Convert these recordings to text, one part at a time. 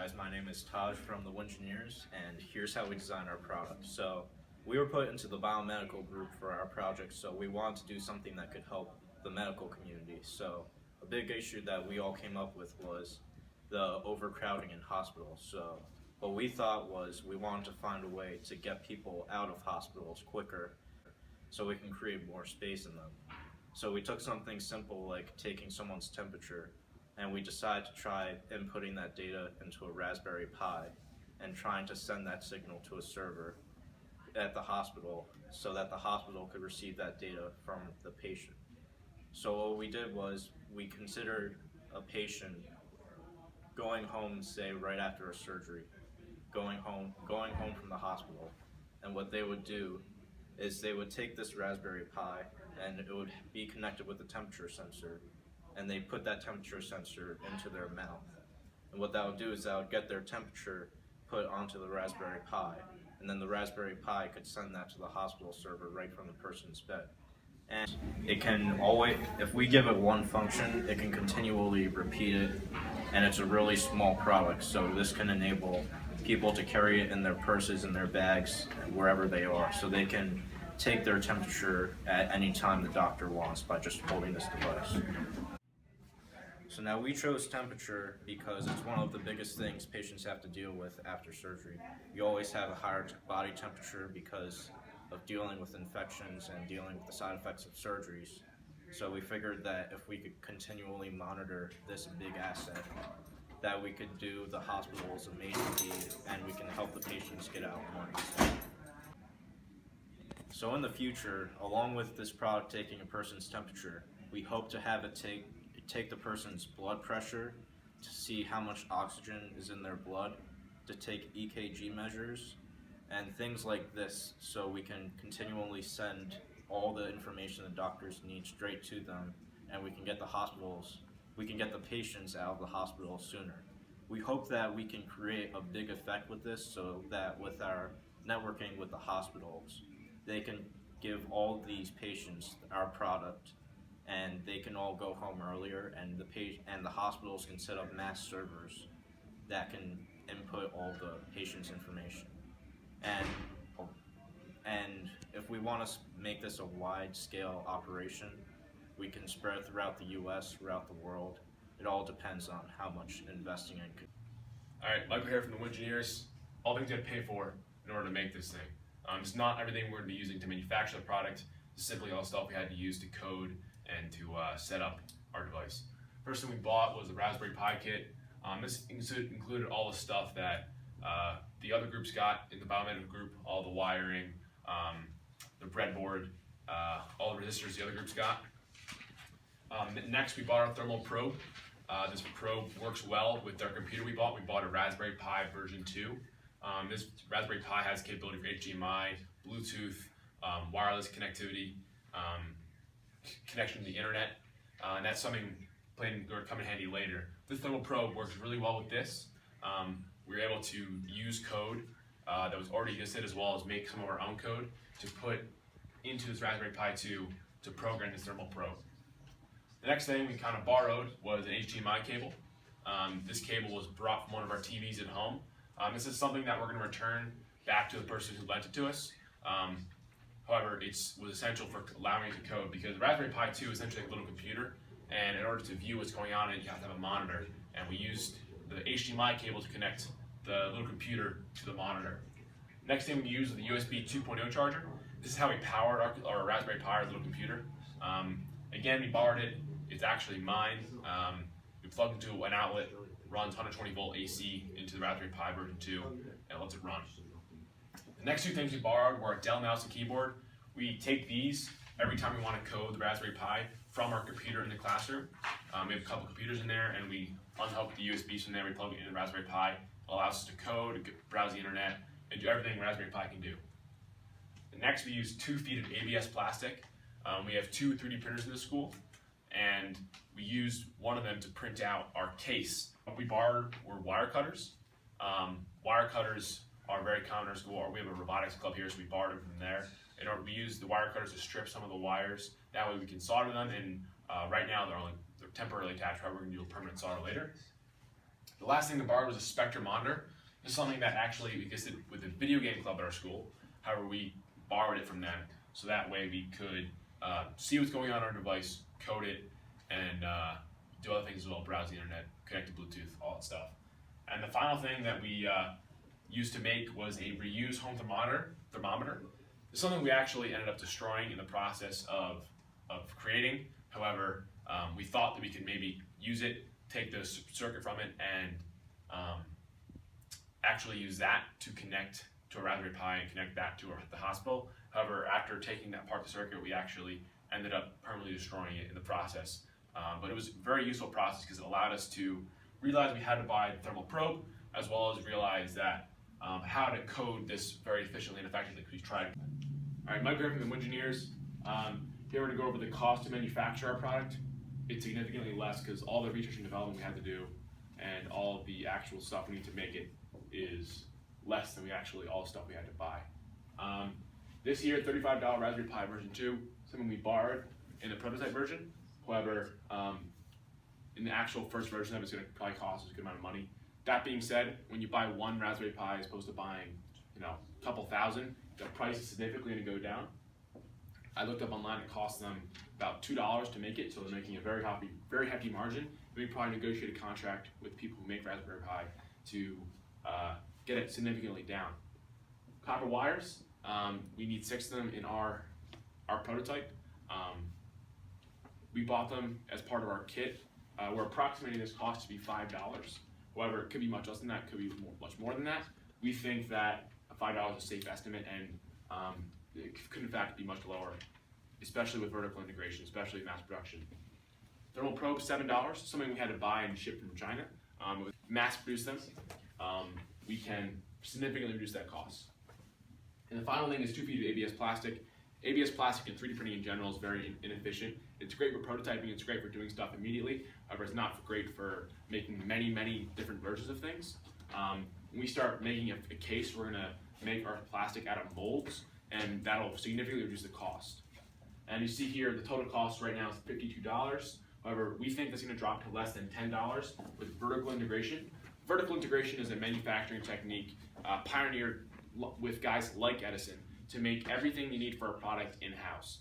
guys, my name is Taj from the Wingineers, and here's how we design our product. So we were put into the biomedical group for our project, so we wanted to do something that could help the medical community. So a big issue that we all came up with was the overcrowding in hospitals. So what we thought was we wanted to find a way to get people out of hospitals quicker so we can create more space in them. So we took something simple like taking someone's temperature, and we decided to try inputting that data into a Raspberry Pi and trying to send that signal to a server at the hospital so that the hospital could receive that data from the patient. So what we did was we considered a patient going home, say right after a surgery, going home from the hospital, and what they would do is they would take this Raspberry Pi and it would be connected with a temperature sensor, and they put that temperature sensor into their mouth. And what that would do is that would get their temperature put onto the Raspberry Pi, and then the Raspberry Pi could send that to the hospital server right from the person's bed. And it can always, if we give it one function, it can continually repeat it, and it's a really small product, so this can enable people to carry it in their purses, in their bags, wherever they are, so they can take their temperature at any time the doctor wants by just holding this device. So now we chose temperature because it's one of the biggest things patients have to deal with after surgery. You always have a higher body temperature because of dealing with infections and dealing with the side effects of surgeries. So we figured that if we could continually monitor this big asset, that we could do the hospital's amazing deed and we can help the patients get out more easily. So in the future, along with this product taking a person's temperature, we hope to have it take the person's blood pressure to see how much oxygen is in their blood, to take EKG measures, and things like this, so we can continually send all the information the doctors need straight to them, and we can get the patients out of the hospital sooner. We hope that we can create a big effect with this, so that with our networking with the hospitals, they can give all these patients our product, and they can all go home earlier, and the hospitals can set up mass servers that can input all the patient's information. And if we want to make this a wide-scale operation, we can spread it throughout the U.S., throughout the world. It all depends on how much investing in. All right, Michael here from the Wingineers. All things you have to pay for in order to make this thing. It's not everything we're going to be using to manufacture the product. It's simply all the stuff we had to use to code and to set up our device. First thing we bought was the Raspberry Pi kit. This included all the stuff that the other groups got in the biomedical group, all the wiring, the breadboard, all the resistors the other groups got. Next, we bought our thermal probe. This probe works well with our computer we bought. We bought a Raspberry Pi version 2. This Raspberry Pi has capability for HDMI, Bluetooth, wireless connectivity, connection to the internet, and that's something going to come in handy later. This thermal probe works really well with this. We were able to use code that was already existed, as well as make some of our own code to put into this Raspberry Pi 2 to program this thermal probe. The next thing we kind of borrowed was an HDMI cable. This cable was brought from one of our TVs at home. This is something that we're going to return back to the person who lent it to us. However, it was essential for allowing it to code, because the Raspberry Pi 2 is essentially a little computer, and in order to view what's going on in it, you have to have a monitor, and we used the HDMI cable to connect the little computer to the monitor. Next thing we used was the USB 2.0 charger. This is how we powered our Raspberry Pi, our little computer. Again, we borrowed it. It's actually mine. We plugged into an outlet, runs 120 volt AC into the Raspberry Pi version 2, and lets it run. The next two things we borrowed were a Dell mouse and keyboard. We take these every time we want to code the Raspberry Pi from our computer in the classroom. We have a couple computers in there, and we unhook the USBs from there. We plug it into the Raspberry Pi. It allows us to code, browse the internet, and do everything Raspberry Pi can do. Next, we use 2 feet of ABS plastic. We have 2 3D printers in the school, and we used one of them to print out our case. What we borrowed were wire cutters. Wire cutters are very common in our school. We have a robotics club here, so we borrowed them from there. We use the wire cutters to strip some of the wires. That way we can solder them, and right now they're temporarily attached. However, we're going to do a permanent solder later. The last thing to borrow was a Spectrum monitor. This is something that actually we did with the video game club at our school. However, we borrowed it from them, so that way we could see what's going on our device, code it, and do other things as well, browse the internet, connect to Bluetooth, all that stuff. And the final thing that we used to make was a reused home thermometer. It's something we actually ended up destroying in the process of creating. However, we thought that we could maybe use it, take the circuit from it, and actually use that to connect to a Raspberry Pi and connect that to the hospital. However, after taking that part of the circuit, we actually ended up permanently destroying it in the process. But it was a very useful process because it allowed us to realize we had to buy the thermal probe, as well as realize that how to code this very efficiently and effectively, because we tried. All right, Mike Griffin from the Engineers. Here we're going to go over the cost to manufacture our product. It's significantly less because all the research and development we had to do and all of the actual stuff we need to make it is less than all the stuff we had to buy. This here, $35 Raspberry Pi version 2, something we borrowed in the prototype version. However, in the actual first version of it, it's going to probably cost us a good amount of money. That being said, when you buy one Raspberry Pi as opposed to buying, a couple thousand, the price is significantly going to go down. I looked up online; it costs them about $2 to make it, so they're making a very hefty margin. We probably negotiate a contract with people who make Raspberry Pi to get it significantly down. Copper wires, we need 6 of them in our prototype. We bought them as part of our kit. We're approximating this cost to be $5. However, it could be much less than that, could be much more than that. We think that $5 is a safe estimate, and it could in fact be much lower, especially with vertical integration, especially mass production. Thermal probe, $7, something we had to buy and ship from China. Mass produce them, we can significantly reduce that cost. And the final thing is 2 feet of ABS plastic. ABS plastic and 3D printing in general is very inefficient. It's great for prototyping, it's great for doing stuff immediately, however it's not great for making many different versions of things. When we start making a case, we're going to make our plastic out of molds, and that'll significantly reduce the cost. And you see here the total cost right now is $52. However, we think that's going to drop to less than $10 with vertical integration. Vertical integration is a manufacturing technique pioneered with guys like Edison to make everything you need for a product in-house.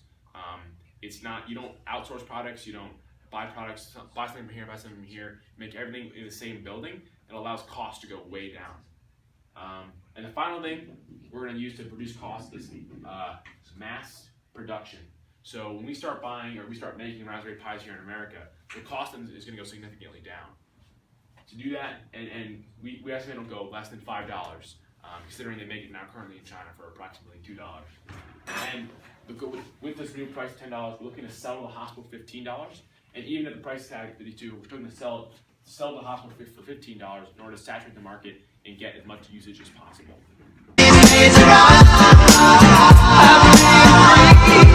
It's not, you don't outsource products, you don't buy products, buy something from here, buy something from here, make everything in the same building. It allows costs to go way down. And the final thing we're going to use to reduce costs is mass production. So when we start buying or we start making Raspberry Pis here in America, the cost is going to go significantly down. To do that, and we estimate it'll go less than $5, considering they make it now currently in China for approximately $2. And with this new price of $10, we're looking to sell the hospital for $15. And even at the price tag of $52, we're looking to sell the hospital for $15 in order to saturate the market and get as much usage as possible.